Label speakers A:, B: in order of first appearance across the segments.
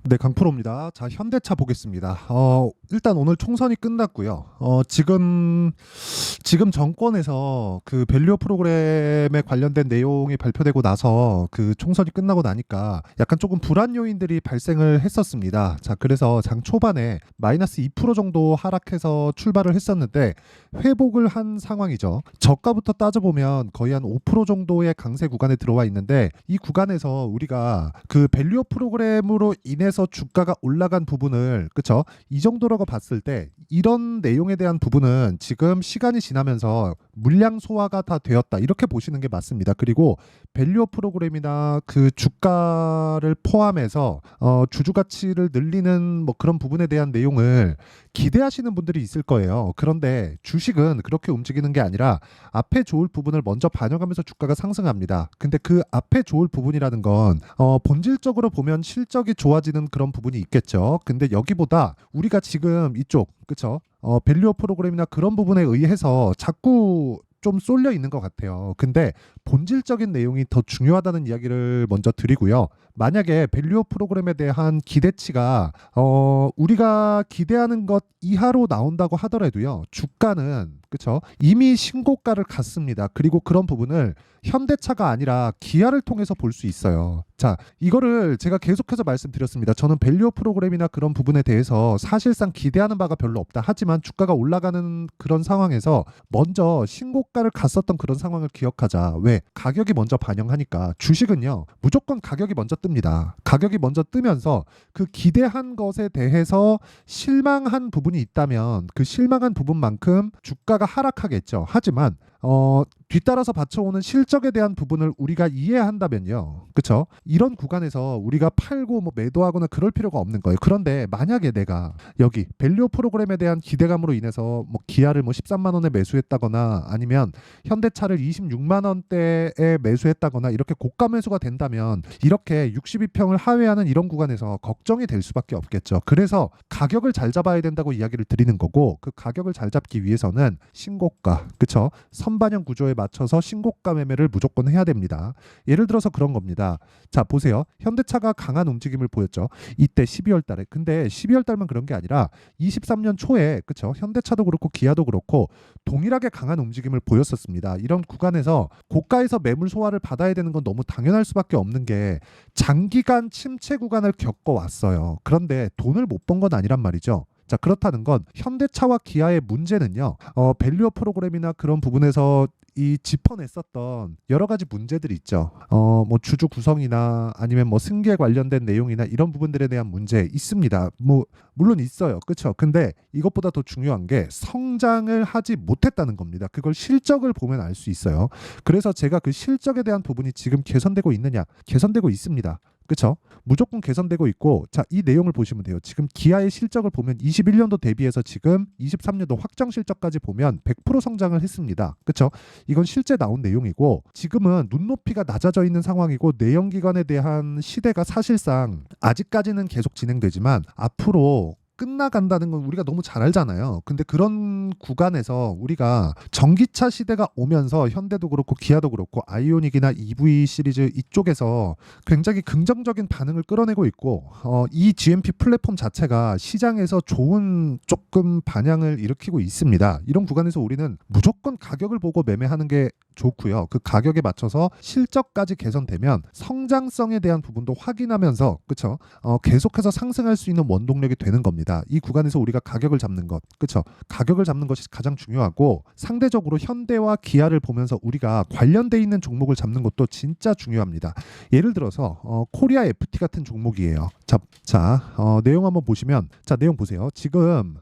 A: 네, 강프로입니다. 자, 현대차 보겠습니다. 일단 오늘 총선이 끝났고요. 지금 정권에서 그 밸류어 프로그램에 관련된 내용이 발표되고 나서 그 총선이 끝나고 나니까 약간 조금 불안 요인들이 발생을 했었습니다. 자, 그래서 장 초반에 마이너스 2% 정도 하락해서 출발을 했었는데 회복을 한 상황이죠. 저가부터 따져보면 거의 한 5% 정도의 강세 구간에 들어와 있는데 이 구간에서 우리가 그 밸류어 프로그램으로 인해서 주가가 올라간 부분을 그쵸? 이 정도라고 봤을 때 이런 내용에 대한 부분은 지금 시간이 지나면서 물량 소화가 다 되었다 이렇게 보시는 게 맞습니다. 그리고 밸류어 프로그램이나 그 주가를 포함해서 주주 가치를 늘리는 뭐 그런 부분에 대한 내용을 기대하시는 분들이 있을 거예요. 그런데 주식은 그렇게 움직이는 게 아니라 앞에 좋을 부분을 먼저 반영하면서 주가가 상승합니다. 근데 그 앞에 좋을 부분이라는 건 본질적으로 보면 실적이 좋아지는 그런 부분이 있겠죠. 근데 여기보다 우리가 지금 이쪽 그쵸? 밸류어 프로그램이나 그런 부분에 의해서 자꾸 좀 쏠려 있는 것 같아요. 근데 본질적인 내용이 더 중요하다는 이야기를 먼저 드리고요. 만약에 밸류어 프로그램에 대한 기대치가 우리가 기대하는 것 이하로 나온다고 하더라도요. 주가는 그쵸? 이미 신고가를 갔습니다. 그리고 그런 부분을 현대차가 아니라 기아를 통해서 볼 수 있어요. 자, 이거를 제가 계속해서 말씀드렸습니다. 저는 밸류어 프로그램이나 그런 부분에 대해서 사실상 기대하는 바가 별로 없다. 하지만 주가가 올라가는 그런 상황에서 먼저 신고가를 갔었던 그런 상황을 기억하자. 왜? 가격이 먼저 반영하니까. 주식은요, 무조건 가격이 먼저 뜹니다. 가격이 먼저 뜨면서 그 기대한 것에 대해서 실망한 부분이 있다면 그 실망한 부분만큼 주가가 하락하겠죠. 하지만 뒤따라서 받쳐오는 실적에 대한 부분을 우리가 이해한다면요. 그쵸? 이런 구간에서 우리가 팔고 뭐 매도하거나 그럴 필요가 없는 거예요. 그런데 만약에 내가 여기 밸류어 프로그램에 대한 기대감으로 인해서 뭐 기아를 뭐 13만 원에 매수했다거나 아니면 현대차를 26만 원대에 매수했다거나 이렇게 고가 매수가 된다면 이렇게 62평을 하회하는 이런 구간에서 걱정이 될 수밖에 없겠죠. 그래서 가격을 잘 잡아야 된다고 이야기를 드리는 거고 그 가격을 잘 잡기 위해서는 신고가, 그쵸? 선반영 구조에 맞춰서 신고가 매매를 무조건 해야 됩니다. 예를 들어서 그런 겁니다. 자, 보세요. 현대차가 강한 움직임을 보였죠. 이때 12월 달에. 근데 12월 달만 그런 게 아니라 23년 초에 그쵸? 현대차도 그렇고 기아도 그렇고 동일하게 강한 움직임을 보였었습니다. 이런 구간에서 고가에서 매물 소화를 받아야 되는 건 너무 당연할 수밖에 없는 게 장기간 침체 구간을 겪어왔어요. 그런데 돈을 못 번 건 아니란 말이죠. 자, 그렇다는 건 현대차와 기아의 문제는요. 밸류어 프로그램이나 그런 부분에서 이 짚어냈었던 여러 가지 문제들이 있죠. 뭐 주주 구성이나 아니면 뭐 승계에 관련된 내용이나 이런 부분들에 대한 문제 있습니다. 뭐 물론 있어요. 그렇죠? 근데 이것보다 더 중요한 게 성장을 하지 못했다는 겁니다. 그걸 실적을 보면 알 수 있어요. 그래서 제가 그 실적에 대한 부분이 지금 개선되고 있느냐? 개선되고 있습니다. 그쵸? 무조건 개선되고 있고, 자, 이 내용을 보시면 돼요. 지금 기아의 실적을 보면 21년도 대비해서 지금 23년도 확정 실적까지 보면 100% 성장을 했습니다. 그쵸? 이건 실제 나온 내용이고, 지금은 눈높이가 낮아져 있는 상황이고, 내연기관에 대한 시대가 사실상 아직까지는 계속 진행되지만, 앞으로 끝나간다는 건 우리가 너무 잘 알잖아요. 근데 그런 구간에서 우리가 전기차 시대가 오면서 현대도 그렇고 기아도 그렇고 아이오닉이나 EV 시리즈 이쪽에서 굉장히 긍정적인 반응을 끌어내고 있고 이 GMP 플랫폼 자체가 시장에서 좋은 조금 반향을 일으키고 있습니다. 이런 구간에서 우리는 무조건 가격을 보고 매매하는 게 좋고요. 그 가격에 맞춰서 실적까지 개선되면 성장성에 대한 부분도 확인하면서 그쵸? 계속해서 상승할 수 있는 원동력이 되는 겁니다. 이 구간에서 우리가 가격을 잡는 것, 그쵸? 가격을 잡는 것이 가장 중요하고 상대적으로 현대와 기아를 보면서 우리가 관련돼 있는 종목을 잡는 것도 진짜 중요합니다. 예를 들어서 코리아 FT 같은 종목이에요. 내용 한번 보시면 자, 내용 보세요. 지금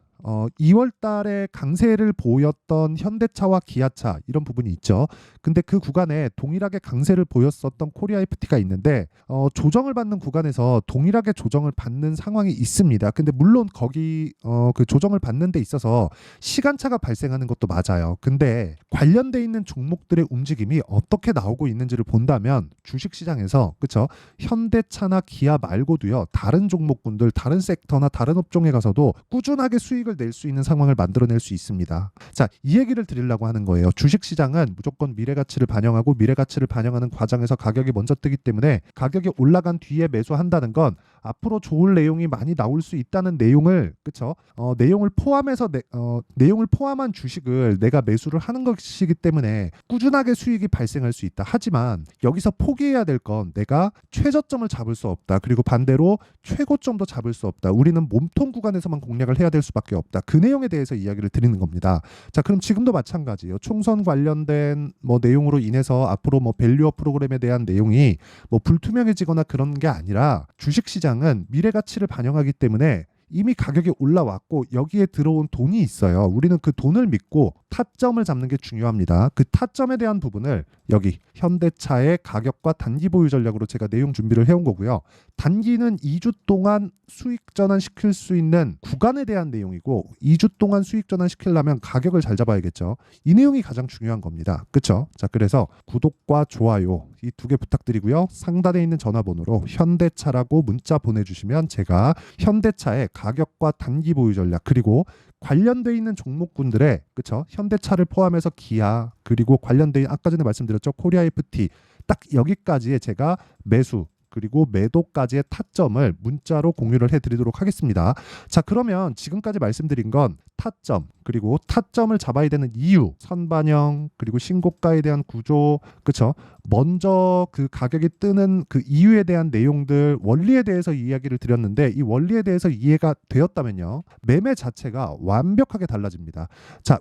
A: 2월 달에 강세를 보였던 현대차와 기아차 이런 부분이 있죠. 근데 그 구간에 동일하게 강세를 보였었던 코리아 FT가 있는데 조정을 받는 구간에서 동일하게 조정을 받는 상황이 있습니다. 근데 물론 거기 그 조정을 받는 데 있어서 시간차가 발생하는 것도 맞아요. 근데 관련돼 있는 종목들의 움직임이 어떻게 나오고 있는지를 본다면 주식시장에서 그쵸? 현대차나 기아 말고도요. 다른 종목군들, 다른 섹터나 다른 업종에 가서도 꾸준하게 수익을 수익을 낼 수 있는 상황을 만들어낼 수 있습니다. 자, 이 얘기를 드리려고 하는 거예요. 주식시장은 무조건 미래가치를 반영하고 미래가치를 반영하는 과정에서 가격이 먼저 뜨기 때문에 가격이 올라간 뒤에 매수한다는 건 앞으로 좋을 내용이 많이 나올 수 있다는 내용을, 그쵸? 내용을 포함해서 내용을 포함한 주식을 내가 매수를 하는 것이기 때문에 꾸준하게 수익이 발생할 수 있다. 하지만 여기서 포기해야 될 건 내가 최저점을 잡을 수 없다. 그리고 반대로 최고점도 잡을 수 없다. 우리는 몸통 구간에서만 공략을 해야 될 수밖에 없다. 그 내용에 대해서 이야기를 드리는 겁니다. 자, 그럼 지금도 마찬가지예요. 총선 관련된 내용으로 인해서 앞으로 밸류업 프로그램에 대한 내용이 불투명해지거나 그런 게 아니라 주식시장은 미래가치를 반영하기 때문에 이미 가격이 올라왔고 여기에 들어온 돈이 있어요. 우리는 그 돈을 믿고 타점을 잡는 게 중요합니다. 그 타점에 대한 부분을 여기 현대차의 가격과 단기 보유 전략으로 제가 내용 준비를 해온 거고요. 단기는 2주 동안 수익 전환시킬 수 있는 구간에 대한 내용이고 2주 동안 수익 전환시키려면 가격을 잘 잡아야겠죠. 이 내용이 가장 중요한 겁니다. 그렇죠? 자, 그래서 구독과 좋아요 이 두 개 부탁드리고요. 상단에 있는 전화번호로 현대차라고 문자 보내주시면 제가 현대차의 가격과 단기 보유 전략 그리고 관련돼 있는 종목군들의, 그쵸? 현대차를 포함해서 기아 그리고 관련돼 있는 아까 전에 말씀드렸죠, 코리아 FT 딱 여기까지의 제가 매수 그리고 매도까지의 타점을 문자로 공유를 해드리도록 하겠습니다. 자, 그러면 지금까지 말씀드린 건 타점 그리고 타점을 잡아야 되는 이유, 선반영 그리고 신고가에 대한 구조, 그쵸? 먼저 그 가격이 뜨는 그 이유에 대한 내용들, 원리에 대해서 이야기를 드렸는데 이 원리에 대해서 이해가 되었다면요, 매매 자체가 완벽하게 달라집니다. 자,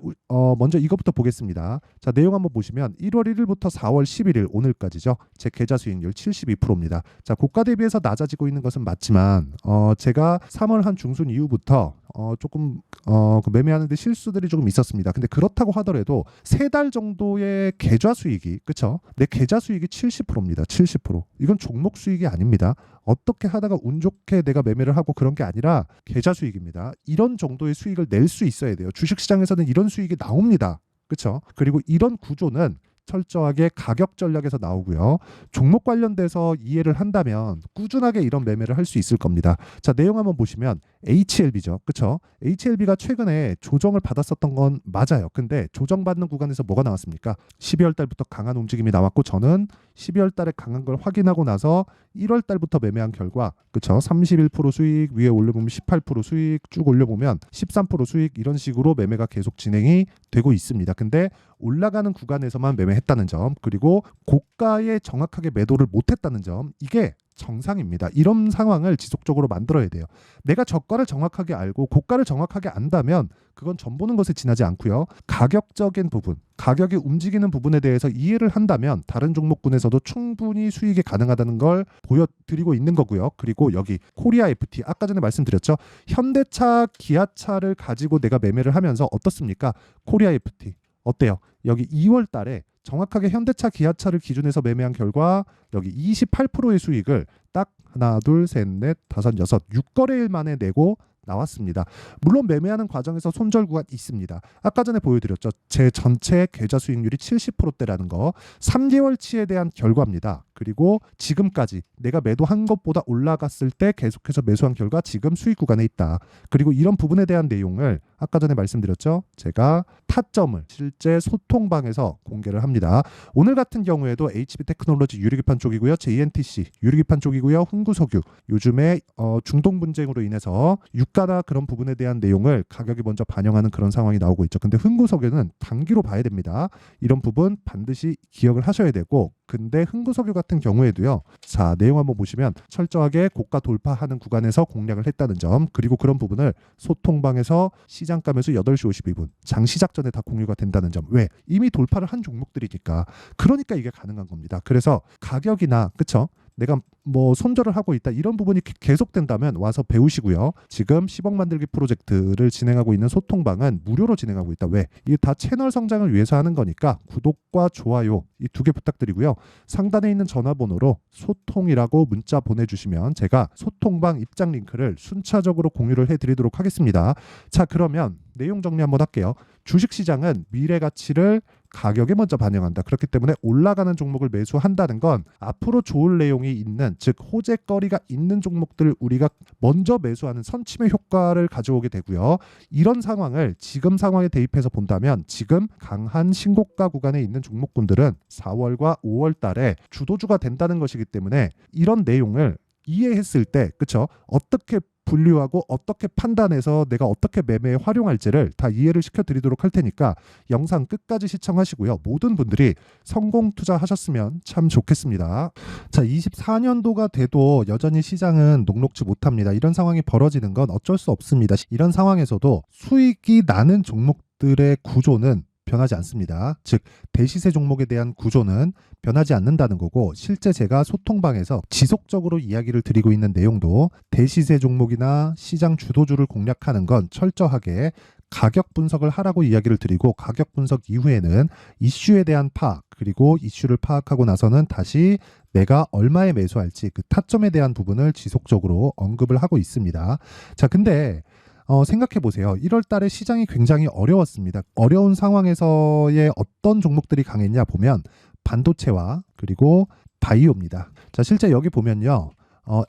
A: 먼저 이것부터 보겠습니다. 자, 내용 한번 보시면 1월 1일부터 4월 11일 오늘까지죠. 제 계좌 수익률 72%입니다. 자, 고가 대비해서 낮아지고 있는 것은 맞지만 제가 3월 한 중순 이후부터 조금 그 매매하는데 실수들이 조금 있었습니다. 근데 그렇다고 하더라도 3달 정도의 계좌 수익이, 그쵸? 내 계좌 수익이 70%입니다. 70%. 이건 종목 수익이 아닙니다. 어떻게 하다가 운 좋게 내가 매매를 하고 그런 게 아니라 계좌 수익입니다. 이런 정도의 수익을 낼 수 있어야 돼요. 주식시장에서는 이런 수익이 나옵니다. 그쵸? 그리고 이런 구조는 철저하게 가격 전략에서 나오고요. 종목 관련돼서 이해를 한다면 꾸준하게 이런 매매를 할 수 있을 겁니다. 자, 내용 한번 보시면 HLB죠. 그쵸? HLB가 최근에 조정을 받았었던 건 맞아요. 근데 조정받는 구간에서 뭐가 나왔습니까? 12월 달부터 강한 움직임이 나왔고 저는 12월 달에 강한 걸 확인하고 나서 1월 달부터 매매한 결과, 그쵸? 31% 수익, 위에 올려보면 18% 수익, 쭉 올려보면 13% 수익, 이런 식으로 매매가 계속 진행이 되고 있습니다. 근데 올라가는 구간에서만 매매했다는 점, 그리고 고가에 정확하게 매도를 못했다는 점, 이게 정상입니다. 이런 상황을 지속적으로 만들어야 돼요. 내가 저가를 정확하게 알고 고가를 정확하게 안다면 그건 전 보는 것에 지나지 않고요. 가격적인 부분, 가격이 움직이는 부분에 대해서 이해를 한다면 다른 종목군에서도 충분히 수익이 가능하다는 걸 보여드리고 있는 거고요. 그리고 여기 코리아 FT, 아까 전에 말씀드렸죠. 현대차, 기아차를 가지고 내가 매매를 하면서 어떻습니까? 코리아 FT 어때요? 여기 2월 달에 정확하게 현대차, 기아차를 기준해서 매매한 결과 여기 28%의 수익을 딱 하나, 둘, 셋, 넷, 다섯, 여섯, 6거래일 만에 내고 나왔습니다. 물론 매매하는 과정에서 손절 구간 있습니다. 아까 전에 보여드렸죠. 제 전체 계좌 수익률이 70%대라는 거. 3개월치에 대한 결과입니다. 그리고 지금까지 내가 매도한 것보다 올라갔을 때 계속해서 매수한 결과 지금 수익 구간에 있다. 그리고 이런 부분에 대한 내용을 아까 전에 말씀드렸죠. 제가 타점을 실제 소통방에서 공개를 합니다. 오늘 같은 경우에도 HB테크놀로지 유리기판 쪽이고요. JNTC 유리기판 쪽이고요. 흥구석유 요즘에 중동 분쟁으로 인해서 유가나 그런 부분에 대한 내용을 가격이 먼저 반영하는 그런 상황이 나오고 있죠. 근데 흥구석유는 단기로 봐야 됩니다. 이런 부분 반드시 기억을 하셔야 되고, 근데 흥구석유 같은 경우에도요. 자, 내용 한번 보시면 철저하게 고가 돌파하는 구간에서 공략을 했다는 점, 그리고 그런 부분을 소통방에서 시장가 매수 8시 52분 장 시작 전에 다 공유가 된다는 점. 왜? 이미 돌파를 한 종목들이니까. 그러니까 이게 가능한 겁니다. 그래서 가격이나, 그쵸? 내가 손절을 하고 있다, 이런 부분이 계속된다면 와서 배우시고요. 지금 10억 만들기 프로젝트를 진행하고 있는 소통방은 무료로 진행하고 있다. 왜? 이게 다 채널 성장을 위해서 하는 거니까 구독과 좋아요 이 두 개 부탁드리고요. 상단에 있는 전화번호로 소통이라고 문자 보내주시면 제가 소통방 입장 링크를 순차적으로 공유를 해드리도록 하겠습니다. 자, 그러면 내용 정리 한번 할게요. 주식시장은 미래 가치를 가격에 먼저 반영한다. 그렇기 때문에 올라가는 종목을 매수한다는 건 앞으로 좋을 내용이 있는, 즉 호재거리가 있는 종목들을 우리가 먼저 매수하는 선침의 효과를 가져오게 되고요. 이런 상황을 지금 상황에 대입해서 본다면 지금 강한 신고가 구간에 있는 종목군들은 4월과 5월 달에 주도주가 된다는 것이기 때문에 이런 내용을 이해했을 때, 그쵸? 어떻게 분류하고 어떻게 판단해서 내가 어떻게 매매에 활용할지를 다 이해를 시켜드리도록 할 테니까 영상 끝까지 시청하시고요. 모든 분들이 성공 투자하셨으면 참 좋겠습니다. 자, 24년도가 돼도 여전히 시장은 녹록지 못합니다. 이런 상황이 벌어지는 건 어쩔 수 없습니다. 이런 상황에서도 수익이 나는 종목들의 구조는 변하지 않습니다. 즉 대시세 종목에 대한 구조는 변하지 않는다는 거고, 실제 제가 소통방에서 지속적으로 이야기를 드리고 있는 내용도 대시세 종목이나 시장 주도주를 공략하는 건 철저하게 가격 분석을 하라고 이야기를 드리고, 가격 분석 이후에는 이슈에 대한 파악, 그리고 이슈를 파악하고 나서는 다시 내가 얼마에 매수할지 그 타점에 대한 부분을 지속적으로 언급을 하고 있습니다. 자, 근데 생각해 보세요. 1월 달에 시장이 굉장히 어려웠습니다. 어려운 상황에서의 어떤 종목들이 강했냐 보면 반도체와 그리고 바이오입니다. 자, 실제 여기 보면요.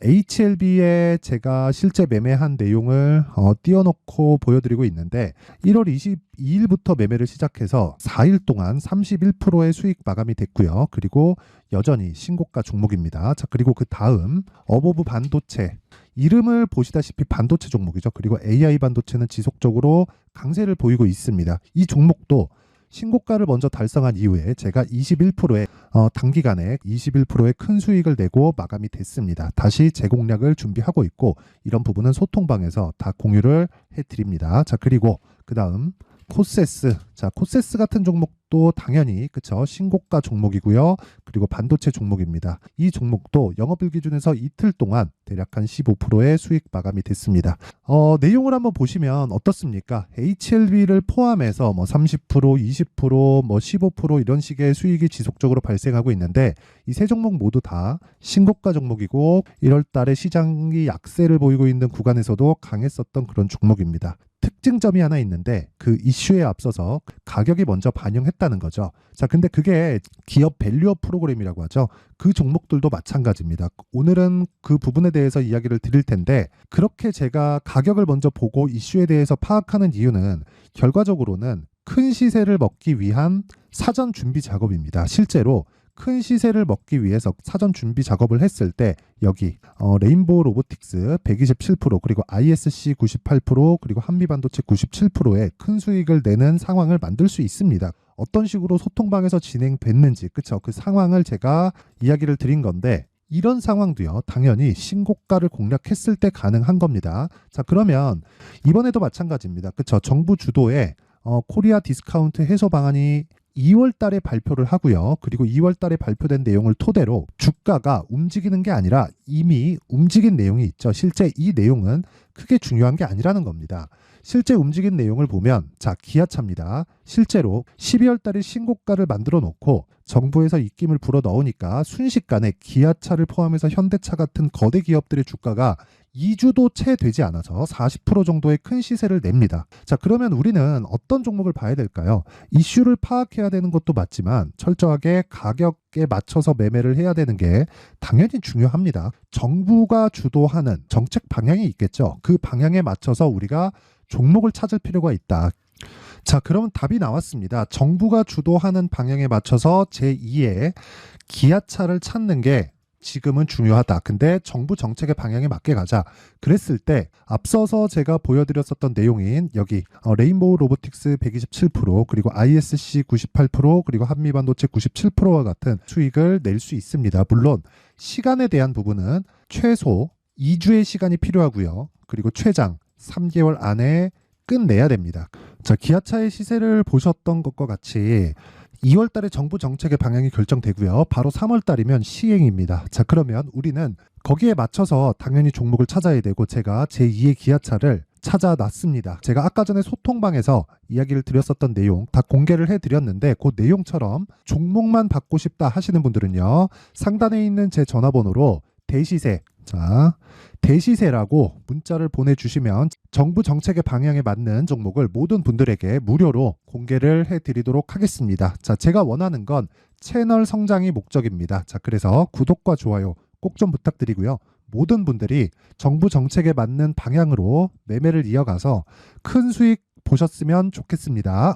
A: HLB에 제가 실제 매매한 내용을 띄워놓고 보여드리고 있는데 1월 22일부터 매매를 시작해서 4일 동안 31%의 수익 마감이 됐고요. 그리고 여전히 신고가 종목입니다. 자, 그리고 그 다음 어보브 반도체, 이름을 보시다시피 반도체 종목이죠. 그리고 AI 반도체는 지속적으로 강세를 보이고 있습니다. 이 종목도 신고가를 먼저 달성한 이후에 제가 21%의 단기간에 21%의 큰 수익을 내고 마감이 됐습니다. 다시 재공략을 준비하고 있고, 이런 부분은 소통방에서 다 공유를 해드립니다. 자, 그리고 그 다음 코세스. 자, 코세스 같은 종목도 당연히 그쵸, 신고가 종목이고요. 그리고 반도체 종목입니다. 이 종목도 영업일 기준에서 이틀 동안 대략 한 15%의 수익 마감이 됐습니다. 내용을 한번 보시면 어떻습니까? HLB를 포함해서 뭐 30%, 20%, 뭐 15% 이런 식의 수익이 지속적으로 발생하고 있는데, 이 세 종목 모두 다 신고가 종목이고 1월 달에 시장이 약세를 보이고 있는 구간에서도 강했었던 그런 종목입니다. 특징점이 하나 있는데 그 이슈에 앞서서 가격이 먼저 반영했다는 거죠. 자, 근데 그게 기업 밸류업 프로그램이라고 하죠. 그 종목들도 마찬가지입니다. 오늘은 그 부분에 대해서 이야기를 드릴 텐데, 그렇게 제가 가격을 먼저 보고 이슈에 대해서 파악하는 이유는 결과적으로는 큰 시세를 먹기 위한 사전 준비 작업입니다. 실제로 큰 시세를 먹기 위해서 사전 준비 작업을 했을 때 여기 레인보우 로보틱스 127%, 그리고 ISC 98%, 그리고 한미반도체 97%의 큰 수익을 내는 상황을 만들 수 있습니다. 어떤 식으로 소통방에서 진행됐는지, 그쵸? 그 상황을 제가 이야기를 드린 건데, 이런 상황도요, 당연히 신고가를 공략했을 때 가능한 겁니다. 자, 그러면 이번에도 마찬가지입니다. 그쵸? 정부 주도의 코리아 디스카운트 해소 방안이 2월 달에 발표를 하고요. 그리고 2월 달에 발표된 내용을 토대로 주가가 움직이는 게 아니라 이미 움직인 내용이 있죠. 실제 이 내용은 크게 중요한 게 아니라는 겁니다. 실제 움직인 내용을 보면, 자, 기아차입니다. 실제로 12월 달에 신고가를 만들어 놓고 정부에서 입김을 불어 넣으니까 순식간에 기아차를 포함해서 현대차 같은 거대 기업들의 주가가 2주도 채 되지 않아서 40% 정도의 큰 시세를 냅니다. 자, 그러면 우리는 어떤 종목을 봐야 될까요? 이슈를 파악해야 되는 것도 맞지만 철저하게 가격에 맞춰서 매매를 해야 되는 게 당연히 중요합니다. 정부가 주도하는 정책 방향이 있겠죠. 그 방향에 맞춰서 우리가 종목을 찾을 필요가 있다. 자, 그러면 답이 나왔습니다. 정부가 주도하는 방향에 맞춰서 제2의 기아차를 찾는 게 지금은 중요하다. 근데 정부 정책의 방향에 맞게 가자. 그랬을 때 앞서서 제가 보여드렸었던 내용인 여기 레인보우 로보틱스 127%, 그리고 ISC 98%, 그리고 한미반도체 97%와 같은 수익을 낼 수 있습니다. 물론 시간에 대한 부분은 최소 2주의 시간이 필요하고요. 그리고 최장 3개월 안에 끝내야 됩니다. 자, 기아차의 시세를 보셨던 것과 같이 2월 달에 정부 정책의 방향이 결정되고요. 바로 3월 달이면 시행입니다. 자, 그러면 우리는 거기에 맞춰서 당연히 종목을 찾아야 되고, 제가 제2의 기아차를 찾아놨습니다. 제가 아까 전에 소통방에서 이야기를 드렸었던 내용 다 공개를 해드렸는데, 그 내용처럼 종목만 받고 싶다 하시는 분들은요, 상단에 있는 제 전화번호로 대시세 자, 대시세라고 문자를 보내주시면 정부 정책의 방향에 맞는 종목을 모든 분들에게 무료로 공개를 해드리도록 하겠습니다. 자, 제가 원하는 건 채널 성장이 목적입니다. 자, 그래서 구독과 좋아요 꼭 좀 부탁드리고요. 모든 분들이 정부 정책에 맞는 방향으로 매매를 이어가서 큰 수익 보셨으면 좋겠습니다.